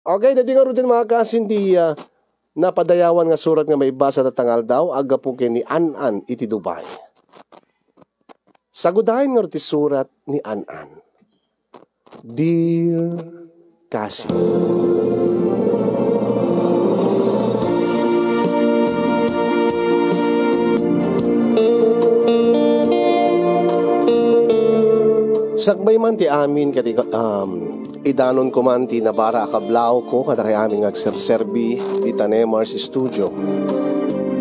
Okay, dati nga rutin mga kasinti napadayawan nga surat nga may basa na tangal daw aga po ni An-An iti Dubai. Sagudahin nga rutin surat ni An-An. Dear Cassie, sakbay man ti amin kati idanon ko man ti nabara akablaw ko kada kay amin agserserbi di Tanemars Studio.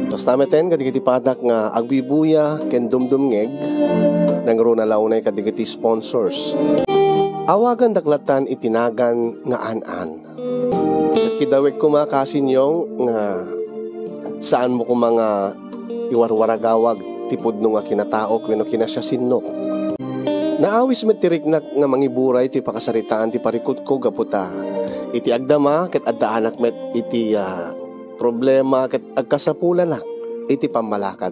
Tas nameten kadi kiti padak nga agbibuya ken dumdumngeg nang runa launay kadi kiti sponsors. Awagan daklatan itinagan nga An-An. At kidawek ko makasin nga saan mo ko mga iwarwaragawag tipod no nga kinataok wenno kinasya sinno. Naawis met tiriknak nga mangiburay iti pakasaritaan ti parikot ko gaputa. Iti agdama ket adda anak met iti problema ket agkasapulan na iti pamalakad.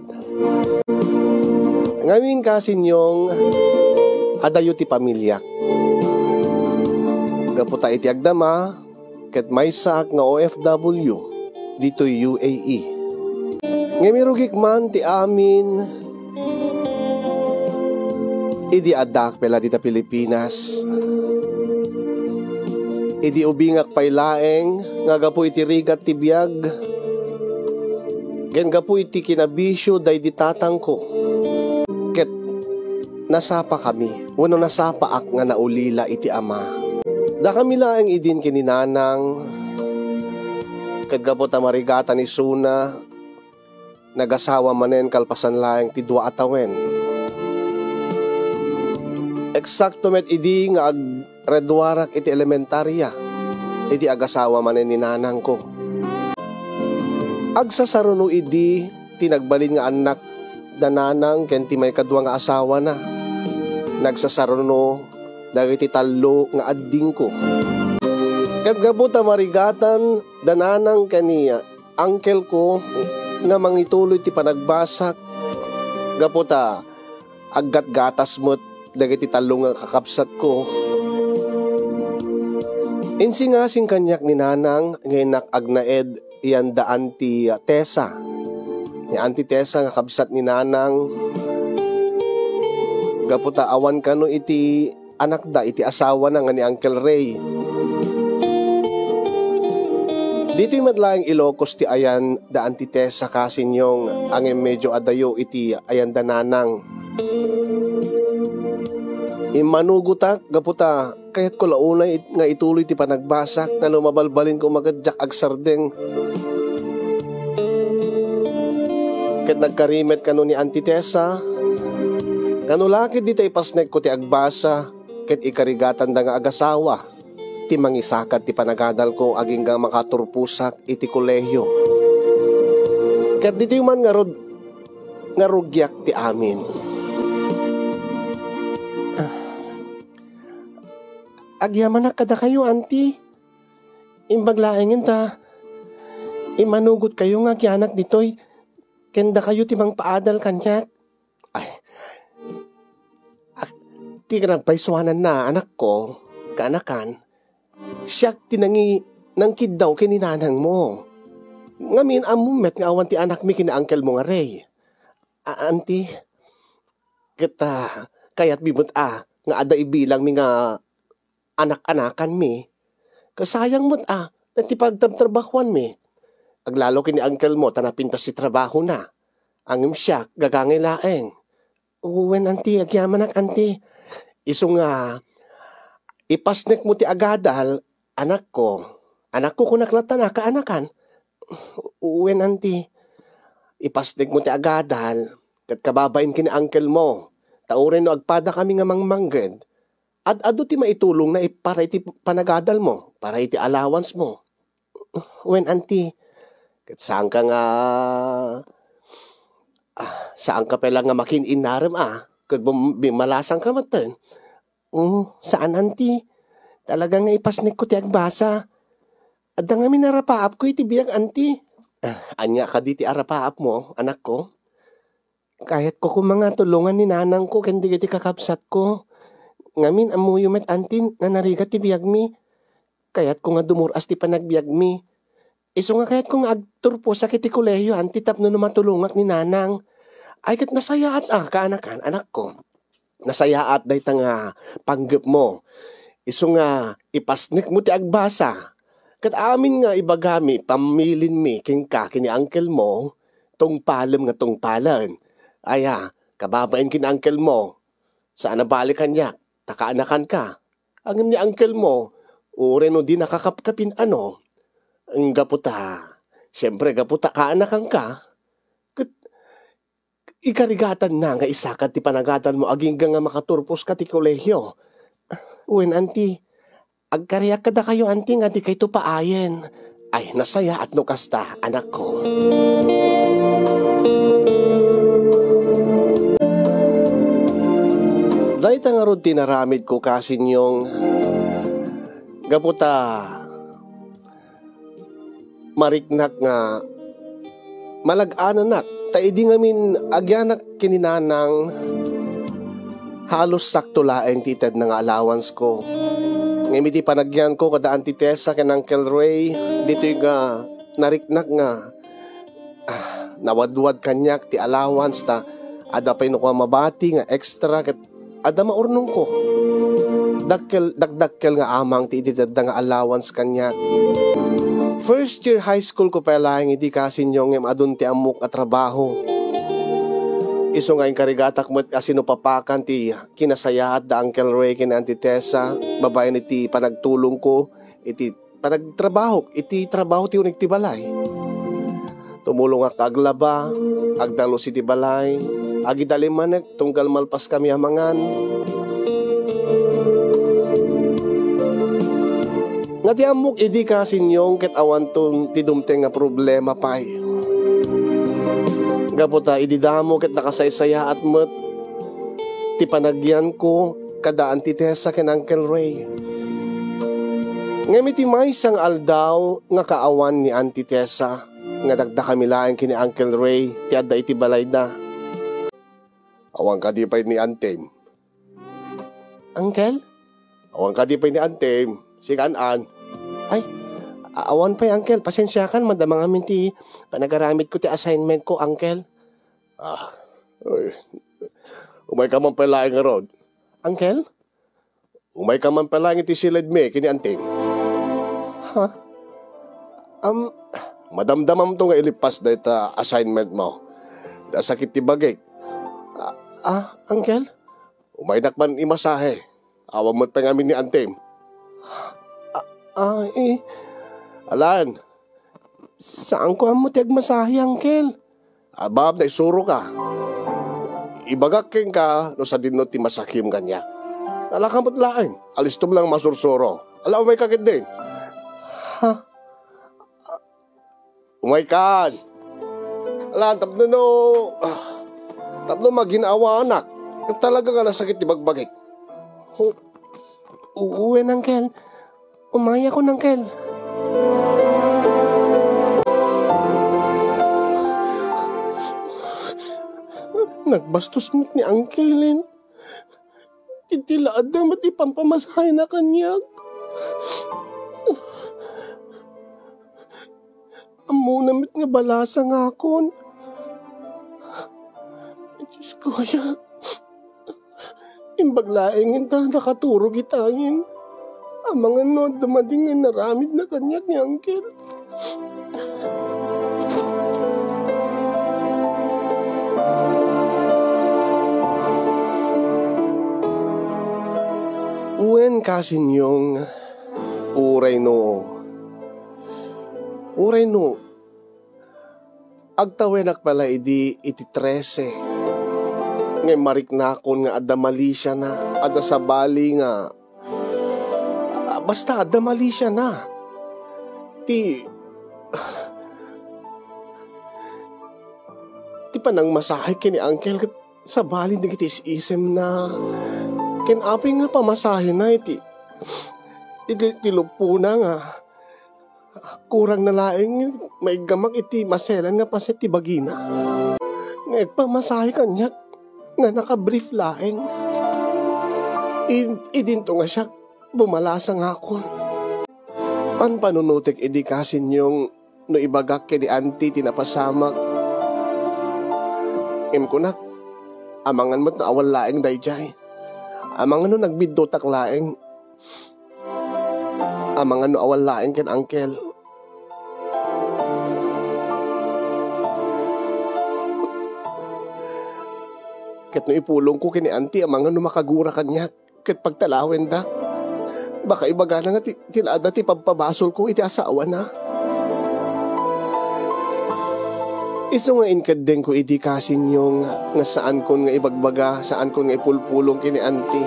Ngamin kasinyong adayo ti pamilya. Gaputa iti agdama ket maysa nga OFW dito UAE. Ngamirugik man ti amin idi adak pela dita Pilipinas. Idi ubingak pay laeng nga gapu iti rigat ti biag. Ken gapu iti kinabisyo day ditatang ko. Ket nasapa kami. Uno nasapa ak nga naulila iti ama. Da kami laeng idin kininanang. Ket gapu ta marigatan ni Suna. Nagasawa manen kalpasan laeng ti dua atawen. Eksakto met idi nga redwarak iti elementarya. Iti agasawa manen ni nanang ko. Agsasaruno idi tinagbalin nga anak da nanang ken ti may kadwa nga asawa na. Nagsasaruno dagiti tallo nga adding ko. Ket gabuta marigatan da nanang ken ni uncle ko nga mangituloy ti panagbasak. Gaputa aggat-gatas mo't dagiti talong nga kakapsat ko. Insingasing kanyak ni nanang ngayon agnaed iyan da Auntie Tessa. Ni Auntie Tessa nga kapsat ni nanang. Gaputa awan kano iti anak da iti asawa na nga ni Uncle Ray. Dito yung madlaing Ilocos ti ayan da Auntie Tessa kasinyong ang medyo adayo iti ayan da nanang. Imanugutak gaputa kahit ko launay nga ituloy ti panagbasak nga lumabalbalin ko magadyak agsardeng. Ket nagkarimet kano ni Auntie Tessa kano lakid di tay pasnek ko ti agbasa ket ikarigatan da nga agasawa ti mangisakad ti panagadal ko aging nga makaturpusak iti kolehyo. Ket dito man nga rugyak ti amin. Agyaman na kada kayo, auntie. Imbaglaengin ta. Imanugot kayo nga kianak ditoy. Kenda kayo timang paadal kanyak. Ay. Ti ka nagpaisuanan na anak ko. Kaanakan. Siyak tinangi nang kiddaw kininanang mo. Ngamin amumet nga awan ti anak mi kina uncle mo nga Ray. Auntie. Kita kayat bibot nga ada ibilang mi nga anak-anakan mi. Kasayang mo't natipagtabtrabahuan mi. Aglalo kini uncle mo tanapintas si trabaho na. Angim siya gagangay laeng. Uwen auntie agyaman ak auntie. Iso nga ipasnek mo ti agadal anak ko. Anak ko kunaklatan na kaanakan. Uwen auntie. Ipasnek mo ti agadal kat kababain kini uncle mo. Tauren no agpada kami nga mangmangged. At ado ti maitulong na para iti panagadal mo, para iti allowance mo. When auntie, kat saan ka nga, saan ka pala nga makin-inaram kat bimalasang ka matan. Saan auntie? Talagang nga ipasnik ko ti agbasa. At nga minarapaap ko iti biyag auntie. Anya ka di ti arapaap mo, anak ko. Kahit ko kung mga tulungan ni nanang ko, kendi iti kakapsat ko. Ngamin amuyo met auntie nga narigat ti biyag mi. Kaya't ko nga dumuras ti panagbiag mi. Iso nga kayat ko nga agturpo sa kiti kolehiyo anti tapno na matulungak ni nanang. Ay kat nasayaat kaanakan anak ko. Nasayaat day nga panggap mo. Iso nga ipasnik mo ti agbasa. Kat amin nga ibagami pamilin mi king ka kini uncle mo tong palem nga tong palan. Aya, kababain kin uncle mo. Saan nabalikan niya? Takaanakan ka. Ang ni uncle mo, ure no di nakakapkapin ano. Ang gaputa. Siyempre gaputa kaanakan ka. Kat ikarigatan na nga isakat ti panagatan mo aging nga makaturpos ka ti kolehiyo. Uwen anti, agkariyak kada kayo anti nga di kayo paayen. Ay nasaya at no kasta anak ko. Dahil nga ron tinaramid ko kasi yung gaputa mariknak nga malag-ananak taidi ngamin agyanak kininanang halos sakto laeng titad na nga allowance ko. Ngayon iti panagyan ko kada Auntie Tessa ken Uncle Ray dito nga nariknak nga nawadwad kanyak ti allowance ta ada pa no ko mabati nga extra ket ada maurnong ko. Dagdakkel nga amang ti itidad nga allowance kanyak. First year high school ko pala hindi kasi nyo ngem adun ti amok at trabaho. Iso nga yung karigatak mo asino papakan ti kinasayaat da Uncle Ray ken Auntie Tessa. Babae ni ti panagtulong ko iti panagtrabaho iti trabaho ti unig ti balay. Tumulong ak aglaba, agdalo si ti balay, agidali manek tunggal malpas kami amangan. Nga ti amok idi kasi nyong ket awan tong tidumteng nga problema pay. Gaputa ididamo ket nakasaysaya at met ti panagyan ko kada Auntie Tessa ken Uncle Ray. Ngem iti maysang aldaw nga kaawan ni Auntie Tessa nga dagda kami laeng kini Uncle Ray ti adda iti balay da. Awan ka di pay ni Antem. Uncle? Awan ka di pay ni Antem. Si Kanan. Ay, awan pa'y uncle, pasensya kan, madamang amin ti panagaramit ko ti assignment ko, uncle. Uy, umay ka man pala nga rod. Uncle? Umay ka man pala iti silid me, kini Anting. Ha? Madamdamam to nga ilipas na ita assignment mo. Dasakit ti bagay. Uncle? Umay nakman imasahe. Awang mo't pangamin ni Anting. Alan, saan ko ang mutiag masahe, uncle? Abab, na isuro ka. Ibagaking ka, no sa dinot ti masakim kanya. Nalakamot laing, alistom lang masursuro. Ala, umay kakit din. Ha? Umay kan. Alan, tapno maginawa anak. Talaga nga nasakit ti bagbagik. Uwen, uncle. Umaya ko ng kel. Nagbastos mo't ni Angkelin. Titilaad na mati pampamasahay na kanyag. Amo namit nga balasa nga akon. Diyos ko kaya. Imbaglaeng ita nakaturog itangin. Ang mga no, dumading nga naramid na kanyak ni Uncle. Uwen kasi niyong uray no. Agtawenak pala iti 13. Ngay mariknakon nga adamali siya na. Ada sa bali nga basta damali siya na. Ti panang masahe kini Uncle sa bali na kitis isem na kinapi nga pamasahe na iti tilupo na nga kurang na laing may gamak iti maselan nga paset ti bagina nga pamasahe kanya nga nakabrief laing idinto nga siya bumalasa nga ako. An panunutik idikasin yung no ibagak kay di anti tinapasamak. Kunak, amangan mo't na awal laeng dayjay. Amangan no nagbiddotak laeng. Amangan no awal laeng ken angkel. Ket no ipulong ko kini anti amangan no makagura kanya. Ket pagtalawin dak. Baka ibaga na nga tilada ti pagpabasol ko iti asawa na. Iso nga inkadeng ko idikasin yung nga saan kon nga ibagbaga, saan kon nga ipulpulong kini anti.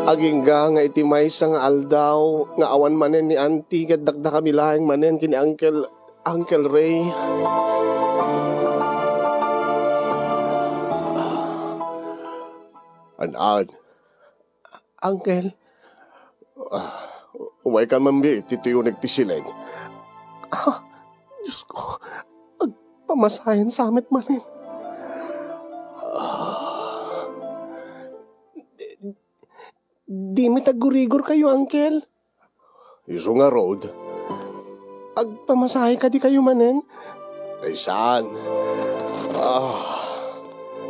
Agingga nga iti maysa nga aldaw nga awan manen ni anti ket dakda kami laeng manen kini Uncle Ray. An, Uncle, umay ka mambi, tituyunig ti silid. Diyos ko, pamasahin sa amit manin. Di may tagurigor kayo, Uncle. Iso nga road. Agpamasahe ka di kayo manin? Ay saan?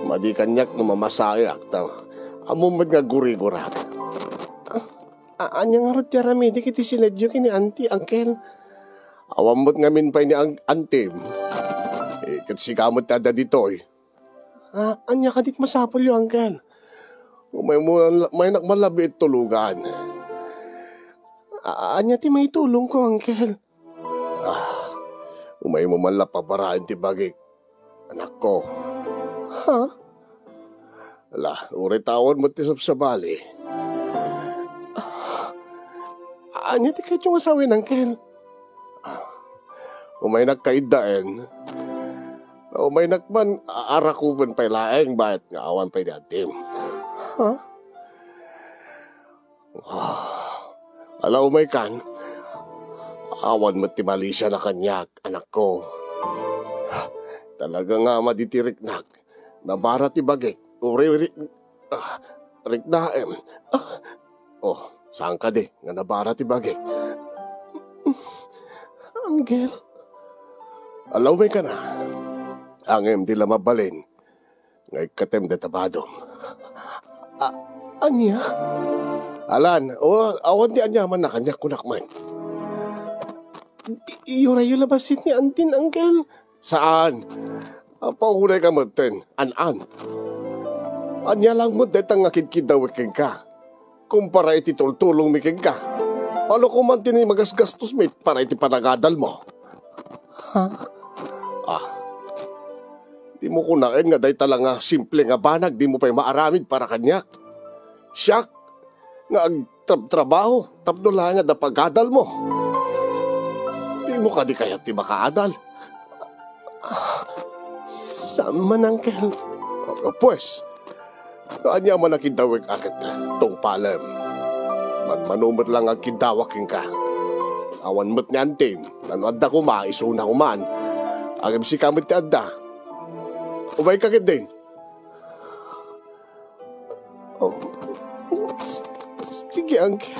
Madi kanyak no mamasahe akta. Amumad nga gurigurat. Anya nga rot yaramidi kiti siledyo kini anti, Uncle. Awamot ngamin pa ni antim. Kat si kamot tada dito eh. Anya ka dit masapol yung Uncle. May nakmalabi it tulugan. Anya ti may tulong ko, Uncle. Umay mo man lapaparaan ti bagay. Anak ko. Ha? Ala, uri tawon mo ti sa bali. Anya ti kayo yung asawin, Uncle? Umay nagkaidaen. Umay nakman arakupan pa ilaeng bayat nga awan pa datim. Ha? Ala, umay kan. Awan mo ti Malaysia na kanyak, anak ko. Talaga nga maditirik nak. Nabara ti bagay. Rikdaem. Saan ka di? Nga nabara ti bagay. Uncle. Alaway ka na. Angem di lamabalin. Ngay katem de tabadom. Anya? Alan, awan di anya man na kanyak kunakman. Iyura-yula ba sit ni Antin, Uncle? Saan? Paunay ka maten. An-an. Anya lang mo detang ngakidkidawik ka. Kumpara iti tultulong mi ka. Paano ko man tini magasgastos mit para iti panagadal mo? Ha? Di mo kunain nga day talang simple nga banag, di mo pa'y maaramid para kanyak. Siyak, nga agtrabaho, tapno lang nga da pagadal mo. Di mo ka di kaya ti makaadal. Saan man, Uncle? Pues, anya man nakidawik akit tong palem. Manumot lang ang kidawaking ka. Awan mo't nga antim, adda ko isuna ko man. Agam si kamit ti adda. Umay kakit din. Sige, Uncle.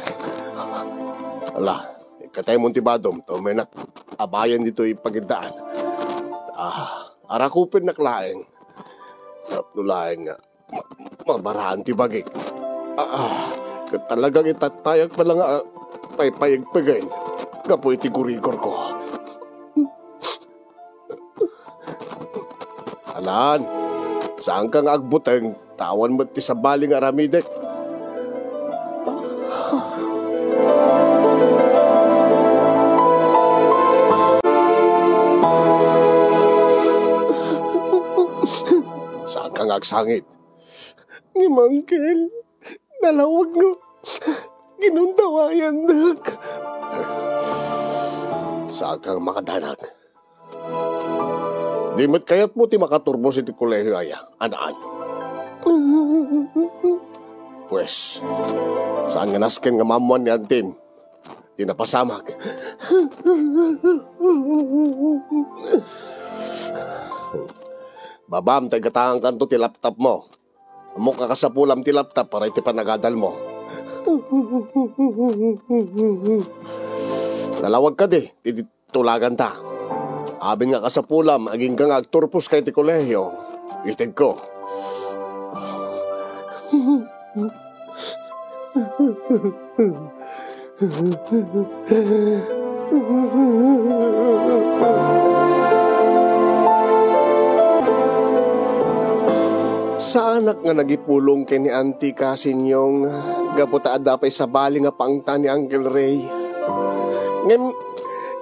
Ala, katay mong tibadom, to may abayan dito ipagindaan. Arakupin naklaeng. Napnulaeng nga. Mabaraan ti bagay. Talagang itatayag pa lang paypayagpagain. Kapoy ti gurigor ko. Alan, saan kang agbuteng tawan mo ti sa baling aramidek? Saan kang agsangit? Ngimangkel, nalawag nga. Ginundawayan nak. Saan kang makadanag? Di mo't kayat mo ti makaturbo si ti kolehiyo aya, anaan. Pues, saan nga nasken nga mamuan ni Antin? Di napasamag. Babam, tayo gatangan kanto ti laptop mo. Amo ka kasapulam ti laptop para iti panagadal mo. Nalawag ka di, titulagan ta. Abin nga ka sa pulam, aging ka nga agturpos kay ti kolehiyo. Itig ko. Sa anak nga nagipulong kay ni Auntie Kasin yung gaputa adapay sa bali nga pangta ni Uncle Ray. Ngem,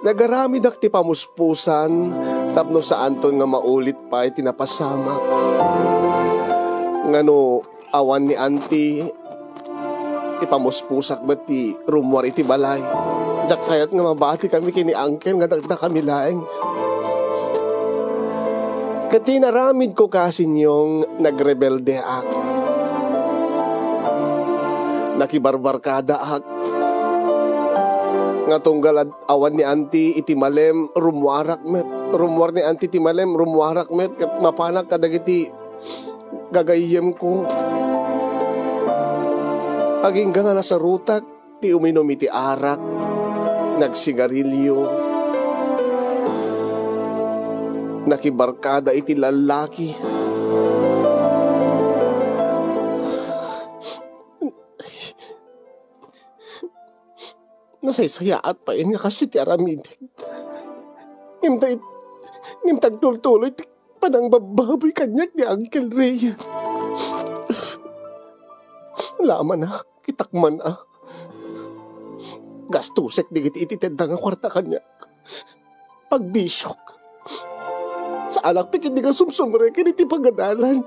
nagaramid ak ti pamuspusan tapno sa anton nga maulit pa ay tinapasama. Ngano awan ni Auntie ipamuspusak ba ti rumwar iti balay. Diyak kayat nga mabati kami kini Uncle nga dagda kami laeng. Kati naramid ko Kasin yung nagrebelde ak. Nakibarbarkada ak. Nga tunggal awan ni Auntie iti malem rumwarak met. Rumwar ni Auntie iti malem rumwarak met. Kat mapanak kadagiti gagayem ko. Aging nga nasa rutak ti uminom iti arak. Nagsigarilyo. Nakibarkada iti lalaki. Nasaysayaat pa yun nga kasi ti aramid. Nimtag tultuloy ti panang bababoy kanyak ni Uncle Ray. Laman na, kitakman na. Gastusek digit ititenda nga kwarta kanyak. Pagbisyok. Sa alak pikit di ka sumsumre kiniti pagadalan.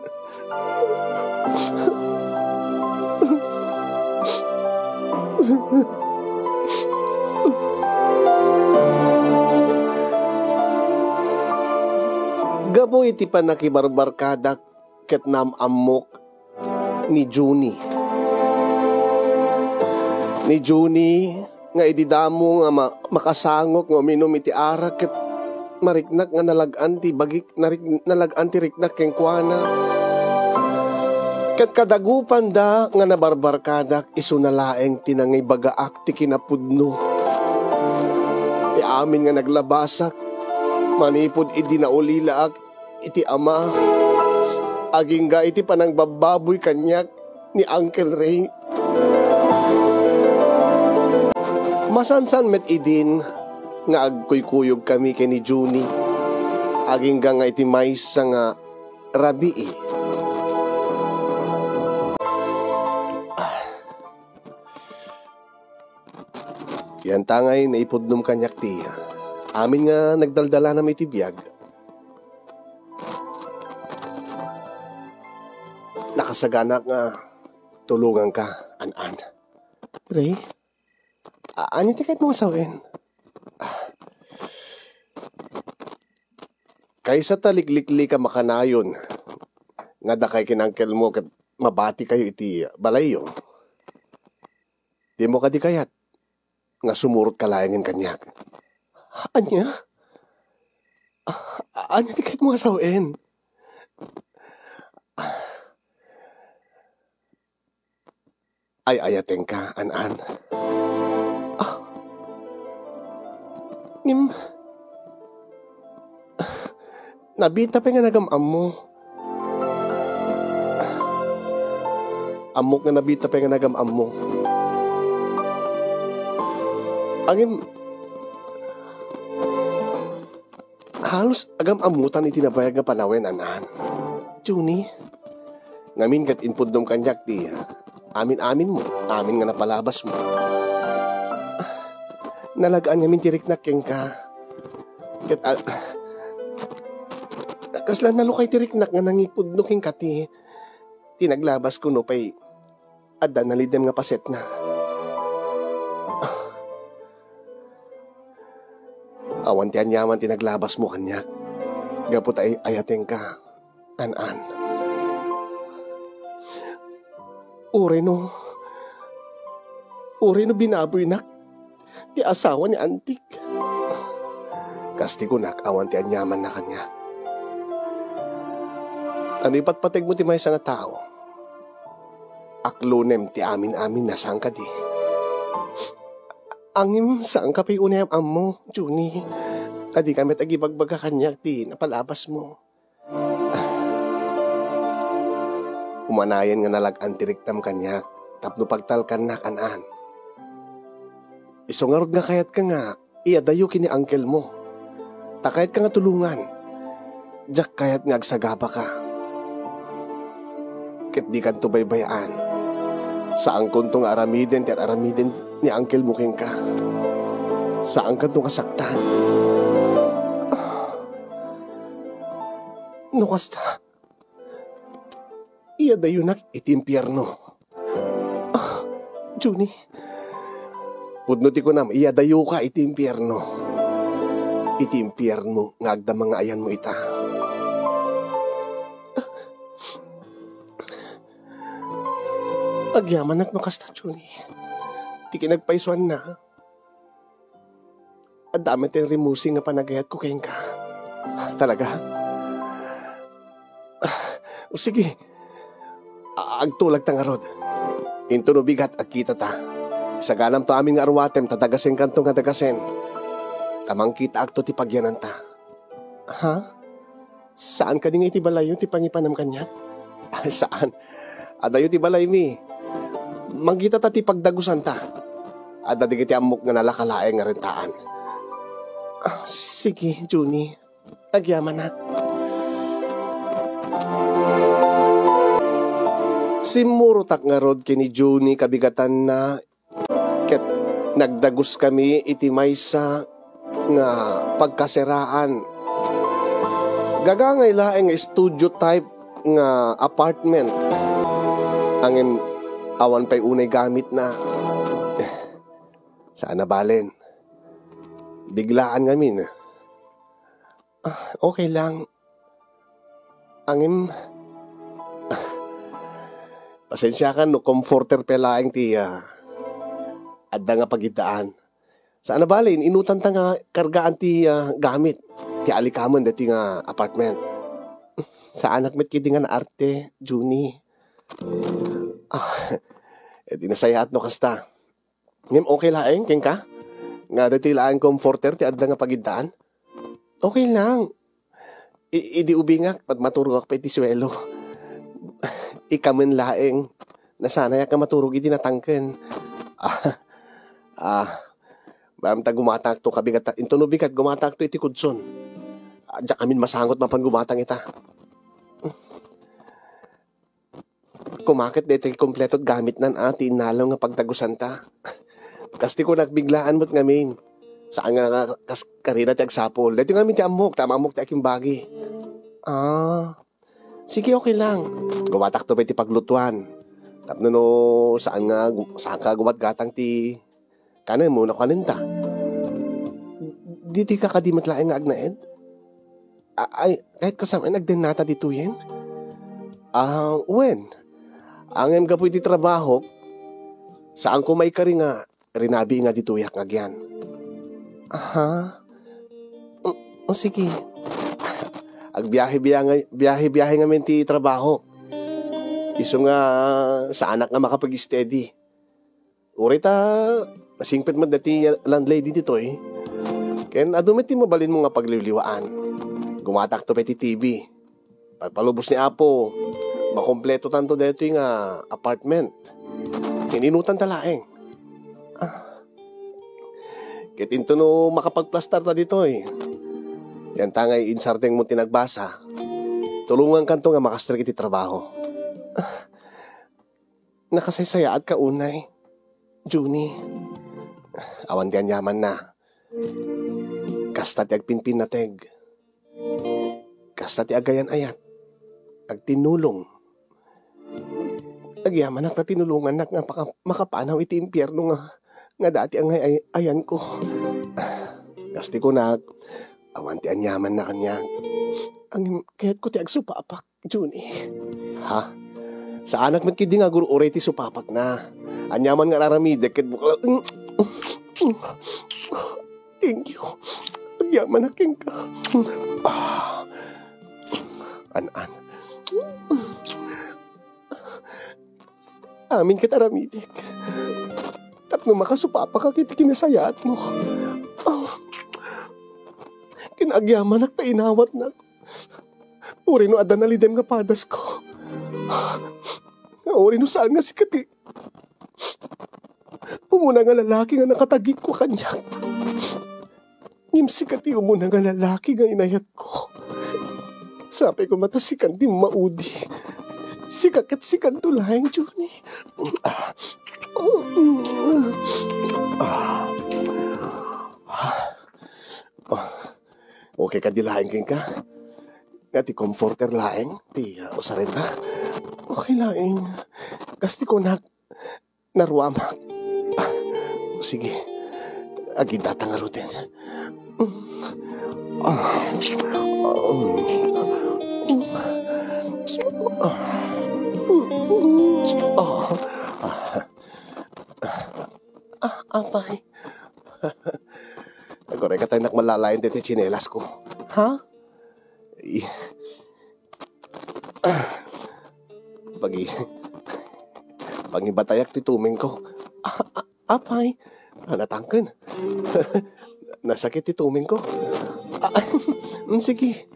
Gabo iti pa nakibarbarkadak ket namamok ni Juni. Ni Juni nga ididamo nga makasangok nga uminom iti arak ket mariknak nga nalagan ti bagik nalagan ti riknak keng kuana. Ket kadagupan da nga nabarbarkadak isunalaeng tinangay bagaak ti kinapudno. Ti amin nga naglabasak manipod idi naulilaak iti ama. Aging ga iti panang bababoy kanyak ni Uncle Ray. Masansan met idin nga agkuykuyog kami kay ni Juni. Aging ga nga iti maysa nga rabii. Yan tangay na ipudnom kanyak ti amin nga nagdaldala na may tibiyag. Nakasaganak nga tulungan ka, an-an. Ray, anyo ti kahit mga sawin? Kaysa taliklikli ka makanayon, nga da kay kinangkel mo kat mabati kayo iti balayo. Di mo ka di kayat, nga sumurot ka layangin kanyak. Anya? Anya ti kahit mga sawin? Ay ayateng ka, an-an. Nabita pa nga nagamam mo. Amok nga nabita pa nga nagamam mo. Angin, halos agam-amutan iti nabayag nga panawin, an-an. Juni, ngamin kat inpudnom kanyak ti amin-amin mo, amin nga napalabas mo. Nalagaan ngamin tirik na keng ka. Ket kaslan nalukay tirik na nga nangipudno keng ka ti tinaglabas ko no pay adda nalidem nga paset na. Awan ti anyaman tinaglabas mo kanyak. Gapot ay ayateng ka, an-an. Uri no binaboy nak ti asawa ni Antik. Kasti ko nak awan ti anyaman na kanya. Ano ipatpateg mo ti may nga tao? aklonem ti amin-amin na saan ka di. Angim saan ka pa'y unayam mo, Juni. Adi kami tagibagbaga kanyak ti napalabas mo. Umanayan nga nalag-an tiriktam kanyak, tapno pagtalkan na kanan. Isungarod nga kayat ka nga, iadayo kini uncle mo. Takayat ka nga tulungan. Diyak kayat nga agsagaba ka. Ket di kan tubaybayaan. Saan kuntong aramiden ti aramiden ni uncle mo king ka. Saan kantong kasaktan. No kasta. Iadayo nak iti impyerno. Juni. Pudno ti ko nam, iadayo ka iti impyerno. Iti impyerno nga agda mga ayan mo ita. Agyaman nak no kasta, Juni. Ti kinagpaisuan na. At dami tayong rimusing na panagayat ko kayong ka. Talaga? O sige. Agtulag tang arod. Into no bigat agkita ta. Isaganam to aming arwatem tatagasen kantong katagasen. Tamang kita agto ti pagyanan ta. Ha? Saan ka din iti balayo ti pangipanam kanya? Saan? Adayo ti balay mi. Manggita ta ti pagdagusan ta. Ada di kiti amok nga nalakalaeng nga rentaan. Sige, Juni. Agyaman na. Simurutak nga rod kini Juni kabigatan na ket nagdagus kami iti maysa nga pagkaseraan. Gagangay laeng studio type nga apartment. Angin awan pa'y unay gamit na. Saan na balen? Biglaan ngamin. Okay lang. Angin... Pasensya ka no, comforter pelaeng ti adda nga pagidaan. Saan na balin, inutan ta nga kargaan ti gamit. Ti alikaman dati nga apartment. Sa anak met kidi nga na arte, Juni. Di nasayaat no kasta. Ngem okay laeng, king ka? Nga dati laeng comforter ti adda nga pagidaan. Okay lang. Idi ubi nga, pat maturog ako pa iti swelo. Ikamen laeng na sana ka maturog iti natangken. Bayam ta gumatak to kabigat into no bigat gumatak to iti kudson. Diyak amin masangot mapan gumatang ita. Kumakit dito kompletot gamit nan ati inalaw nga pagtagusan ta. Kasti ko nagbiglaan mo't ngamin. Saan nga karina ti agsapol. Dito ngamin ti amok, tama amok ti aking bagi. Sige, okay lang. Gumatak to pa iti paglutuan. Tapno no, saan ka gumatgatang ti kanan mo na kaninta. Di ka kadimat laeng nga agnaed? Ay, kahit kasama nagden nata dito yan? When? Angin ka po iti trabaho, saan ko may kari nga, rinabi nga dito yak ngagyan. O sige. Agbiyahe nga menti trabaho. Iso nga sa anak nga makapag-steady. Uri ta, nasingpit mo dati landlady dito eh. Ken adumiti mo balin mo nga pagliliwaan. Gumatak to peti TV. Pagpalubos ni Apo, makompleto tanto dito nga apartment. Kininutan talaeng. Ketinto no makapagplastar ta dito eh. Yan tangay insarteng mo tinagbasa. Tulungan kanto nga makastrik iti trabaho. Nakasaysayaat ka unay, Juni. Awan diyan yaman na. Kasta ti agpinpin na teg. Kasta ti agayan ayat. Agtinulong. Agyaman nak na tinulungan nak nga makapanaw iti impyerno nga dati ang ayan ko. Kasti ko nak. Awan ti anyaman na kanya. Ang kahit ko ti agsupapak, Juni. Ha? Sa anak man kidi nga guru oray ti supapak na. Anyaman nga raramide ket bukla. Thank you. Agyaman na king ka. An. amin ket aramidik. Tapno makasupapa ka kiti kinasayaat mo. Kinagyaman at painawat na. Uri no adan alidem nga padas ko. Uri no saan nga sikati. Umuna nga lalaki nga nakatagik ko kanya. Sikati umuna nga lalaki nga inayat ko. Sabi ko mata sikan di maudi. Sikakat sikan tulayang Juni. Okay ka di laing king ka? Nga ti comforter laing? Ti usarin na? Okay laing. Kasti ko naruamak. Sige. Agin tatangarutin. Apay. Nagore ka tayo nakmalalayan dito chinelas ko. Ha? Pagibatayak ti tuming ko. Apay. Natangkan. Nasakit ti tuming ko. Sige.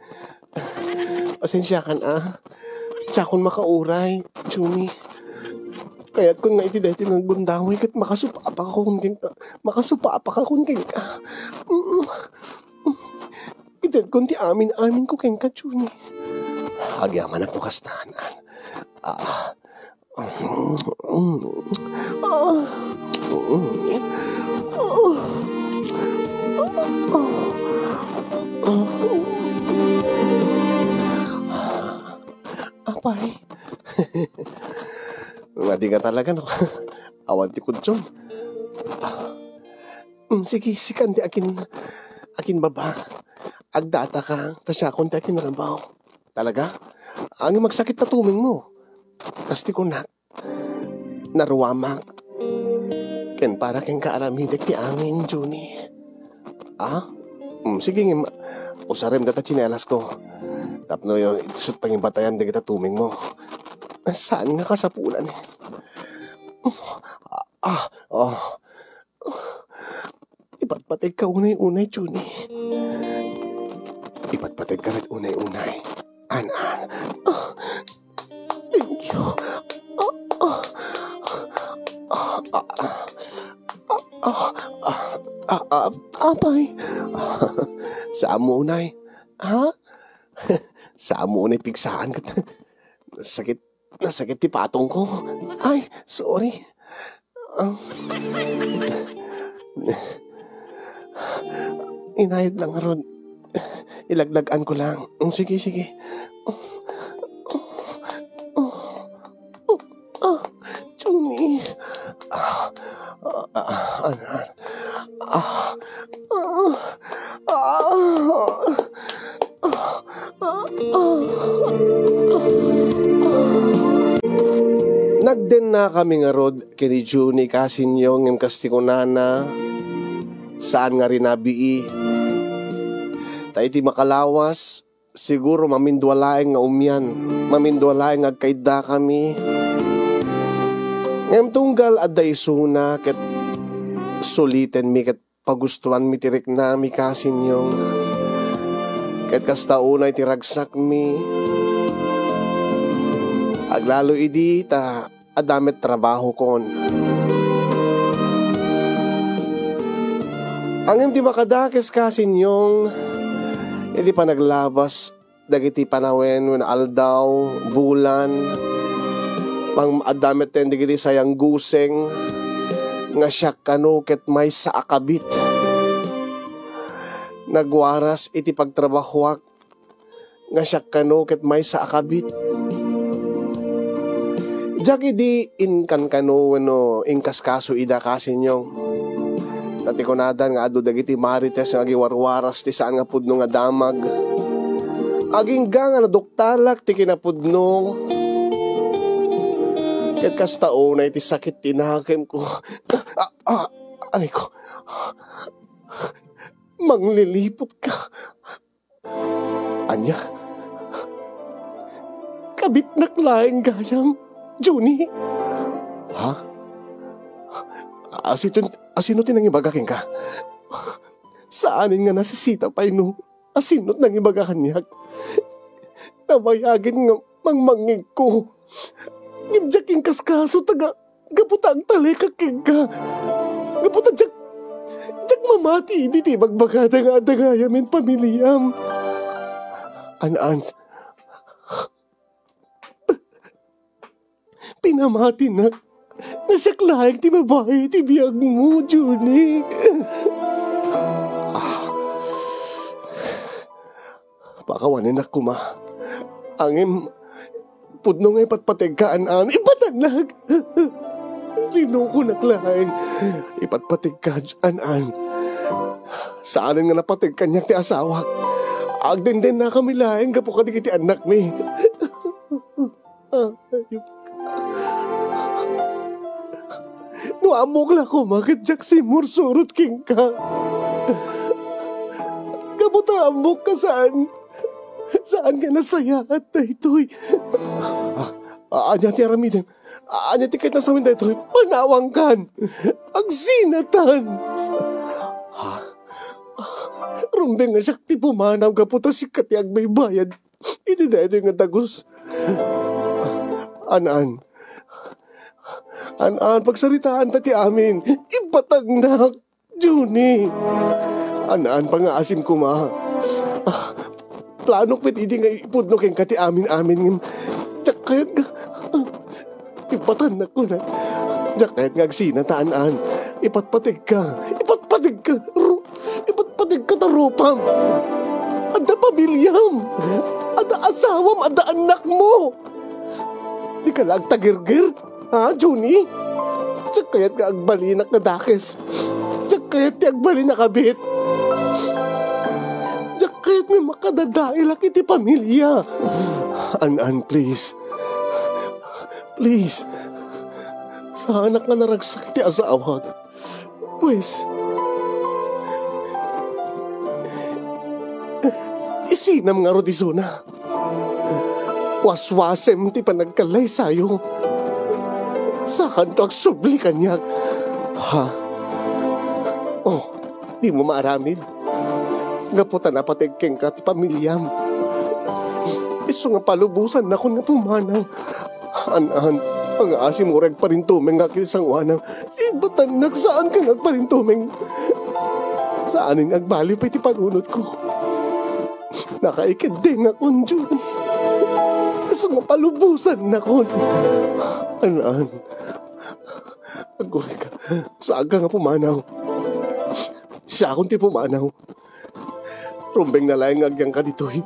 Pasensya kan Tsakon makauray, Juni. Kaya't kung nga iti dahil ng gundaway kat makasupapa ka kung king ka. Itad kung ti amin ko king ka, Juni. Agyaman ako kastanan. Apay. Madi ka talaga, no? Awan ti kudsyon. Sige, sikan ti akin baba. Agdata ka, tasya kon ti akin rambaw. Talaga? Ang magsakit na tuming mo. Kasti ko naruwamak. Ken para ken kaaramidek ti amin, Juni. Sige nga, usarem data chinelas ko. Tapno yung itisot pang batayan di kita tuming mo. Saan nga kasapulan eh? Ipatpatid ka unay-unay, Juni. Ipatpatid ka rin unay-unay. An. Thank you. Apay. Saan mo unay? Ha? Saan mo unay pigsaan ka? Nasakit ti patong ko. Ay, sorry. Inayad lang ron. Ilaglagan ko lang. Sige. Juni. Nagden na kami nga rod kini Juni kasinyo ngem kasti ko nana saan nga rin nabii. Tayo ti makalawas siguro mamindwalaeng nga umyan, mamindwalaeng agkaida kami. Ngem tunggal aday suna ket suliten mi ket pagustuhan mi tirik na mi kasinyo. Ket kasta unay tiragsak mi. Aglalo idi ta adamet trabaho kon. Ang hindi makadakes kasinyong hindi pa naglabas dagiti panawen when aldaw, bulan, pang adamet ten digiti sayang guseng nga siya kanuket may sa akabit. Nagwaras iti pagtrabahuak nga siya kanuket may sa akabit. Jaki di inkan kano inkas kaso ida kasinyong. Tati ko nadan nga adu dagiti marites nga giwarwaras ti saan nga pudno nga damag. Aging nga naduktalak ti kinapudno. Ket kastao na iti sakit tinakem ko. Aray ko. Manglilipot ka. Anya? Kabit naklaing gayam. Juni, Ha? Asino tinangibagakin ka? Saanin nga nasisita pa no? Asinot nang ibagakan niya? Nabayagin nga mangmangig ko. Ngimjaking kaskaso taga gaputa ang talekakig ka. Gaputa jak mamati di bagbagada nga dagayamin pamilyam. An pinamati na nasaklayag ti babae ti biyag mo, Juni. Pakawanin ako ma. Angin pudno nga ipatpatigkaan an ipatanag. Lino ko naklayag ipatpatigkaan an. Saanin nga napatig kanyak ti asawak. Agden din na kami laing kapo kadig iti anak mi. No amok la ko makadyak si mursurot king ka. Kamuta amok ka saan? Saan ka nasaya at daytoy? Anya ti aramiden. Anya ti kahit nasamin daytoy. Panawang kan. Ang sinatan. Rumbeng nga siya ti pumanaw ka puta si katiag may bayad. Iti daytoy nga tagos. Anan, pagsaritaan ta ti amin. Ipatagnak, Juni. Anan, pangaasim ko ma. Planok pet idi nga ipudno keng kati amin. Tsakayat nga. Ipatanak ko na. Tsakayat nga agsinataanan. Ipatpatig ka tarupam. Ada pamilyam. Ada asawam, ada anak mo. Di ka lang tagirgir, ha, Juni? Tsakayat nga agbalinak na dakes. Tsakayat nga agbalinak kabit. Tsakayat nga makadadailak iti pamilya. An, please. Please. Sa anak nga naragsak iti asawag. Pues, isinam nga rodizuna. Waswasem ti panagkalay sayo. Saan to agsubli kanyak? Ha? Oh, di mo maaramid. Ngaputa na patigking ka ti pamilyam. Iso nga palubusan na ko nga pumanaw. An, ang asim ureg pa rin tumeng nga kinisang wanang. Ibatan nagsaan ka nga pa rin tumeng. Saanin agbaliw pa iti panunod ko. Nakaikid din akong Juni. Gusto nga palubusan na ko. Anan. Aguri ka. Saan ka nga pumanaw? Siya akong ti pumanaw. Rumbeng na lang agyang ka dito'y.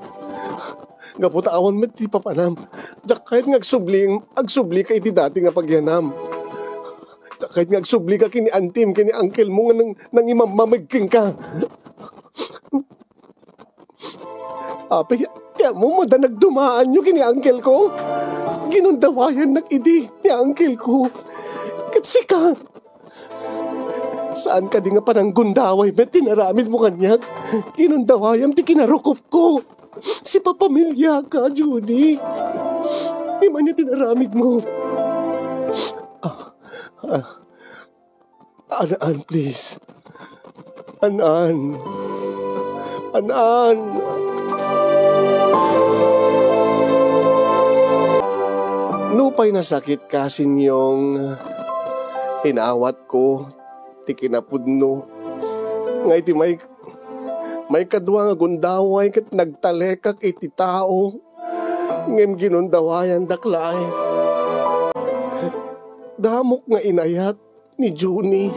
Gaputa awan met ti papanam. Diyak kahit nga agsubli ka iti dati nga pagyanam. Diyak kahit nga agsubli ka kini antim, kini angkel mo nga nang imamamagking ka. Apay, tiyan mo madanag dumaan nyo kini angkel ko. Ginundawayan nag-idi ni angkel ko. Katsi ka. Saan ka di nga pananggundaway met tinaramid mo kanyak? Ginundawayam ti kinarukop ko. Si papamilya ka, Judy. Di man niya tinaramid mo. Anaan, please. Anaan. Nupay na sakit kasin yung inawat ko, ti kinapudno. Nga iti may kadwa nga gundaway kat nagtalekak iti tao. Ngem ginundawayan daklay. Damok nga inayat ni Juni.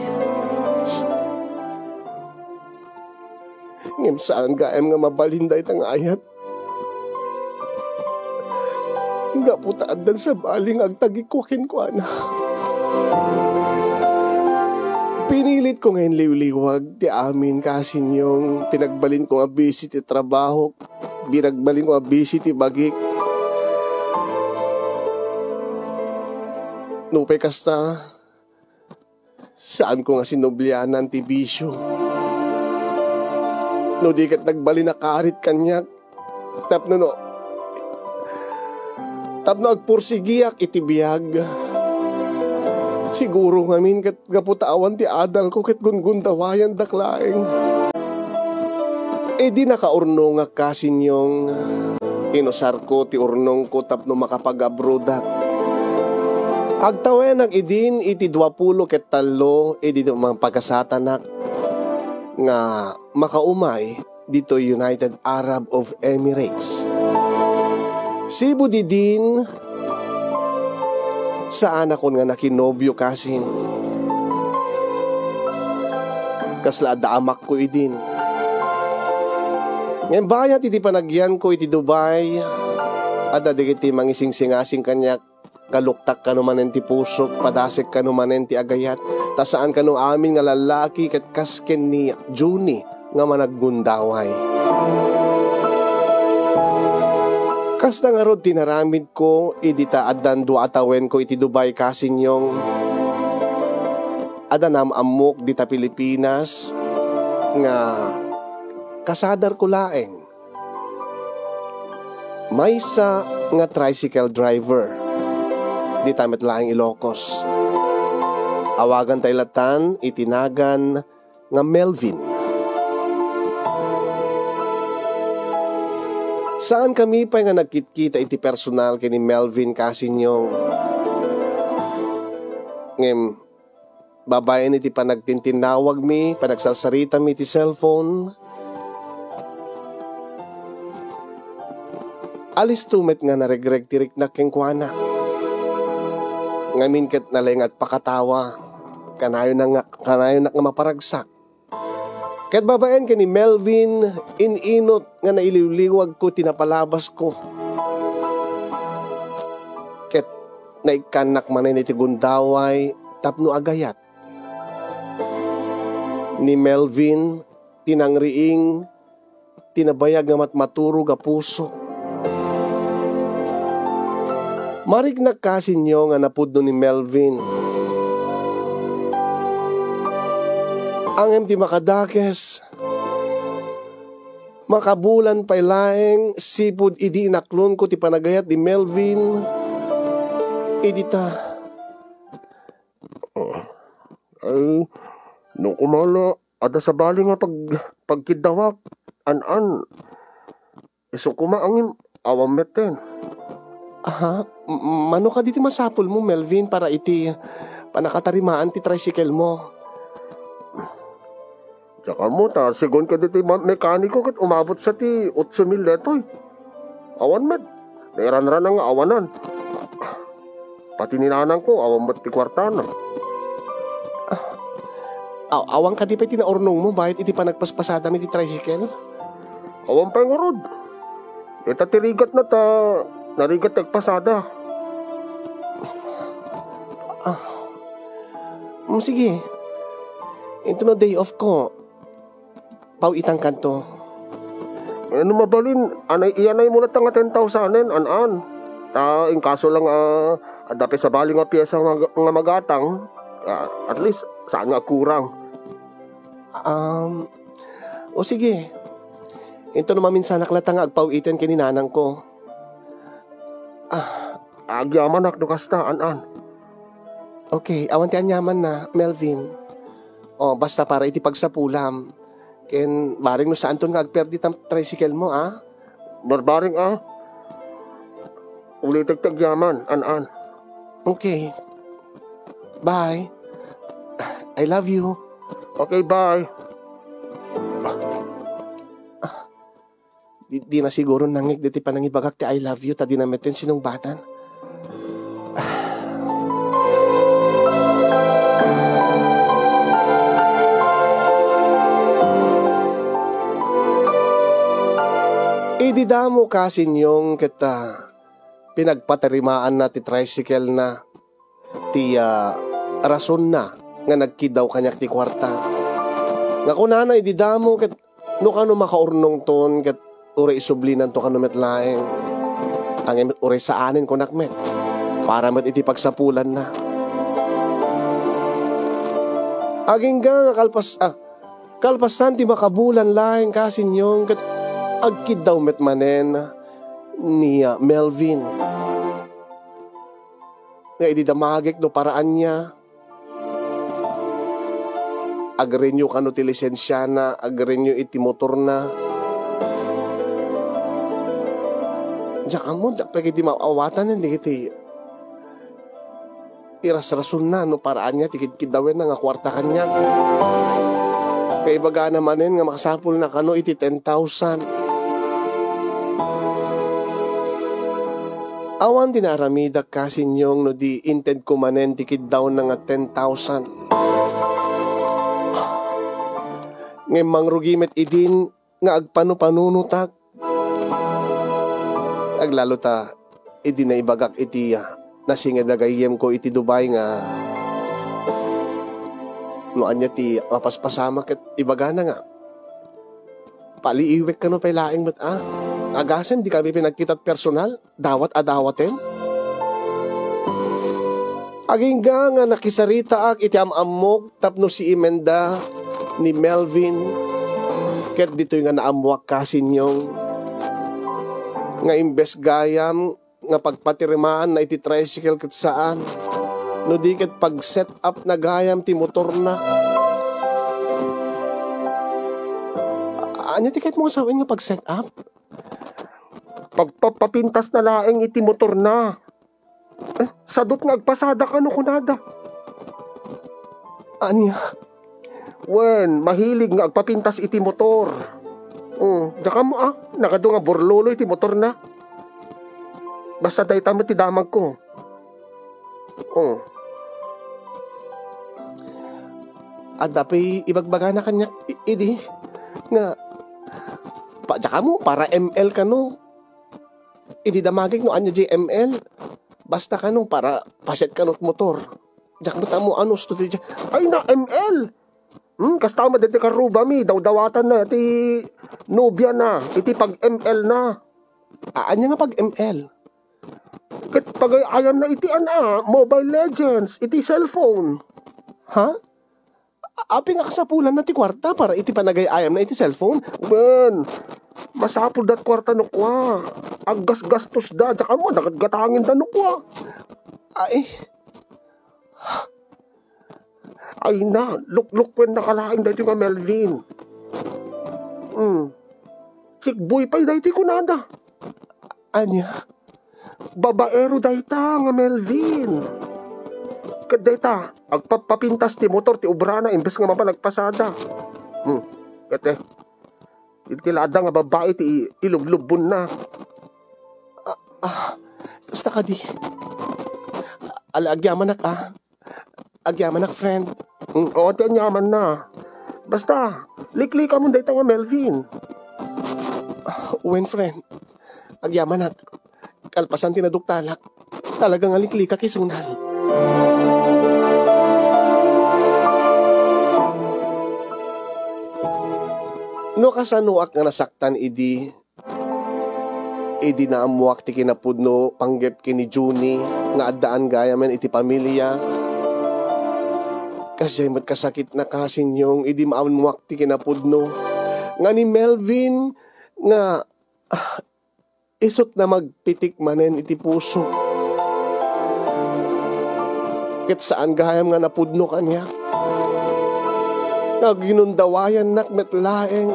Ngem saan gaem nga mabalinday tang ayat. Gaputaan dan sa baling agtagikukin ko ana. Pinilit ko ngayon liwliwag ti amin kasin yung pinagbalin ko nga busy ti trabaho, binagbalin ko nga busy ti bagik. Nupay kasta, saan ko nga sinoblyanan ti bisyo. No di kat nagbalin na karit kanyak, tapno agpursigiyak iti biyag. Siguro ngamin kat gaputawan ti adal ko kat gungundawayan daklaeng. E di nakaurno nga kasin yung inusar ko ti urnong ko tapno makapag-abrodak. Agtawen ang idin iti 20 ket talo iti mga pagkasatanak nga makaumay dito United Arab of Emirates. Sibu didin saan ako nga nakinobyo kasin. Kasla daamak ko idin. Ngayon bayat iti panagyan ko iti Dubai. Ada digiti mangising-singasing kanyak. Kaluktak ka numanen ti pusok. Padasek ka numanen ti agayat. Ta saan ka no amin nga lalaki kat kasken ni Juni nga managgundaway. Kas na nga rod tinaramid ko, idita adan dua atawen ko iti Dubai kasin yung adanam amok dita Pilipinas nga kasadar ko laeng. Maysa nga tricycle driver dita met laeng Ilocos. Awagan taylatan itinagan nga Melvin. Saan kami pa nga nagkitkita iti personal kini Melvin kasin yung ngem babayan iti panagtintinawag mi, panagsalsarita mi iti cellphone. Alis tumet nga naregreg tirik na kengkwana. Ngamin ket nalengat pakatawa. Kanayo na nga maparagsak. Ket babaen kani Melvin ininot nga naililiwag ko tinapalabas ko. Ket naikanak manen iti gundaway tapno agayat. Ni Melvin tinangriing tinabayag nga matmaturog a puso. Marig nakasin nyo nga napudno ni Melvin. Ang ti makadakes makabulan pay laeng sipud idi inaklon ko ti panagayat ni Melvin idita. Ay no kumala ada sa bali nga pagkidawak an iso kumaangim awam meten. Aha, mano ka diti masapul mo Melvin para iti panakatarimaan ti tricycle mo. Tsaka mo ta, sigon ka dito mekaniko kat umabot sa ti 8,000 letoy. Awan med, nairan-ran nga awanan. Pati ninanang ko, awan ba't ti kwartana. Awang ka di pa tinaurnong mo, bakit iti pa nagpaspasada mi ti tricycle? Awan pa nga rod. Ita tirigat na ta, narigat nagpasada. Sige, ito no day off ko. Pau itang kanto. Ano mabalin, iyanay mo na nga 10,000 an. In kaso lang dapat sa bali nga piyesa nga magatang, at least saan nga kurang. O sige. Ito naman minsan naklata nga agpauitin kininanang ko. Agyaman akdo kasta an. Okay, awan ti anyaman na Melvin. Basta para iti pagsapulam. Ken baring no saan ton nga agperdi tam tricycle mo Barbaring ulitig tagyaman an. Okay. Bye. I love you. Okay, bye. Di na siguro nangig diti panangibagak ti I love you ta dinameten sinong batan. Ididamo kasin yung kita pinagpatarimaan na ti tricycle na ti rason na nga nagkidaw kanyak ti kwarta. Nga kunana ididamo ket no kano makaurnong ton ket ure isublinan to kano metlaeng. Ang ure saanin ko nakmet para met iti pagsapulan na. Aging nga kalpasan ti makabulan laeng kasin yung ket agkid daw met manen ni Melvin. Nga ididamagik do paraan niya agrenyo kano ti lisensya na, agrenyo iti motor na. Diyak mo, diyak pa kiti maawatan, hindi kiti iras-rason na, no, paraan niya, tikit-kidawin na nga kwarta kanya. Kaya baga namanin nga makasapul na kano iti 10,000. Awan dinaramidak kasi nyong no di inted kumanen tikid daw na nga 10,000. Ngay mangrugimet idin nga agpano-panunutak. Aglalo ta idin na ibagak iti nasinged agayem ko iti Dubai nga no anya ti mapaspasama ket ibaga na nga. Paliiwek ka no pay laing met agasan di kami pinagkitat personal, dawat adawaten. Agingga nga nakisarita ak iti amamok tapno si Imenda ni Melvin. Ket dito'y nga naamuak kasinyong nga imbes gayam nga pagpatirimaan na iti tricycle ket saan. No di ket pag set up na gayam ti motor na. Anya tiket mo sawin nga pag set up? Pagpapapintas na laeng iti motor na. Sadot nga agpasada ka no kunada. Anya? Wen, mahilig nga agpapintas iti motor. Daka mo nakado nga borlolo iti motor na. Basta day tama ti damag ko. Adapi ibagbaga na kanya idi nga daka mo para ML ka no. Idi damagig no anya JML. Basta ka no para paset ka no motor. Jak mo tamo ano studi ay na ML. Kasta madete ka ruba mi daw-dawatan na ti nobya na iti pag ML na. Anya nga pag ML? Ket pag ayam na iti Mobile Legends iti cellphone. Ha? Api nga kasapulan na ti kwarta para iti panagayayam na iti cellphone. Ben, masapul dat kwarta no kwa. Aggas-gastos da, tsaka mo, nakatgatangin da no kwa. Ay na, luk-lukwen nakalaing da iti nga Melvin. Chikboy pa'y da iti kunada. Anya? Babaero da ita nga Melvin. Kadeta, agpapapintas ti motor ti ubrana imbes nga mapanagpasada. Kete, itilada nga babae ti ilublubon na. Basta ka di. Agyaman agyaman friend. O, ti anyaman na. Basta, likli ka mo dito nga Melvin. When friend, agyaman kalpasan tinaduktalak. Talagang alikli ka kisunan. No kasanuak nga nasaktan idi na amuak ti kinapudno panggep kini Juni nga addaan gaya men iti pamilya. Kasi mat kasakit na kasinyong idi maamuak ti kinapudno nga ni Melvin nga isot na magpitik manen iti puso. Ket saan gayam nga napudno kanya. Nga ginundawayan nak metlaeng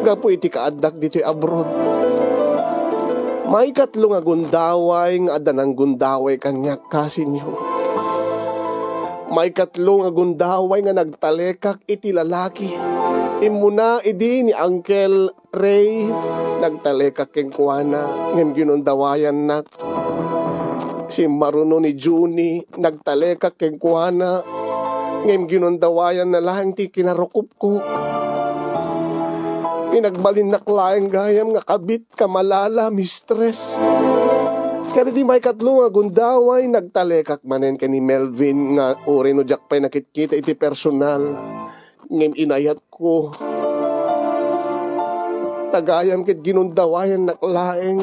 gapo iti kaaddak dito'y abroad. May katlo nga gundaway nga adanang gundaway kanya kasinyo. May katlo nga gundaway nga nagtalekak iti lalaki. Imuna idi ni Uncle Ray nagtalekak keng kuwana ngem ginundawayan nak. Si Maruno ni Juni nagtalekak keng kuwana ngem ginundawayan na lang ti kinarukup ko. Pinagbalin laeng gayam nga kabit kamalala mistress. Kaya di may katlo nga gundaway nagtalekak manen ka ni Melvin nga uri no jak pa'y nakitkita iti personal. Ngem inayat ko. Tagayam kit ginundawayan laeng.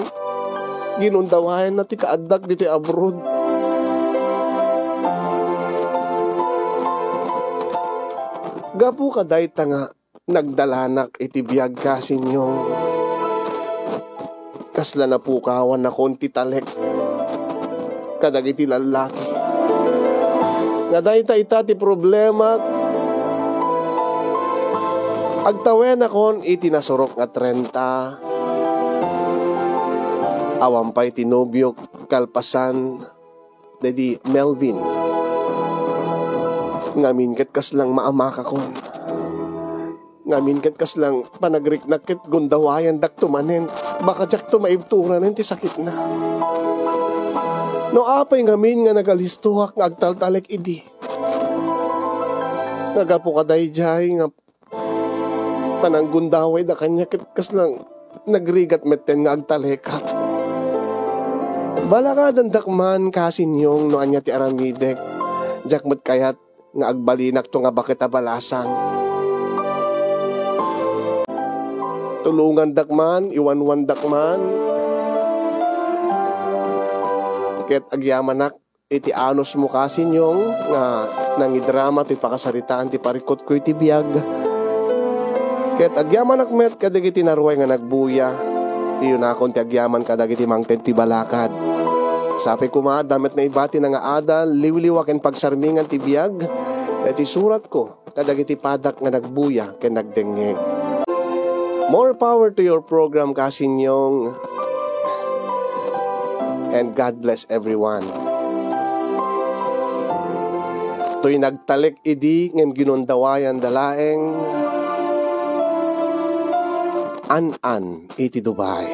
Ginundawayan na ti kaaddak dito abroad. Gapu ka dayta nga nagdalanak iti biyag kasinyong kasla na pukawan na konti talek kadag iti lalaki nga dayta ita ti problema Agtawen akon iti nasurok nga 30. Awampay tinubyok kalpasan dedi Melvin. Ngamin ket kas lang maamaka kon. Ngamin ket kas lang panagriknak ket gundawayan dak tumanen. Baka jak to maibturan ti sakit na. No apay ngamin nga nagalistuhak nga agtaltalek idi. Nagapo kaday jay nga pananggundaway da kanya ket kas lang nagrigat metten nga agtalekak. Bala ka dandakman kasinyong no anya ti aramidek. Jakmet kayat nga agbalinak to nga bakit abalasang. Tulungan dakman, iwanwan dakman. Ket agyamanak iti anos mo kasinyong nga nangidrama ti pakasaritaan ti parikot ko iti biyag. Ket agyamanak met kadagiti naruay nga nagbuya. Iyon akon ti agyaman kadagiti mangted ti balakad. Sapi kuma, damit na ibati na nga adal, liwliwaken pagsarmingan ti biyag, at isurat ko, kadagiti padak nga nagbuya, ken nagdengeg. More power to your program, kasinyong, and God bless everyone. To'y nagtalik idi, ngem ginundawayan dalaeng, an-an iti Dubai.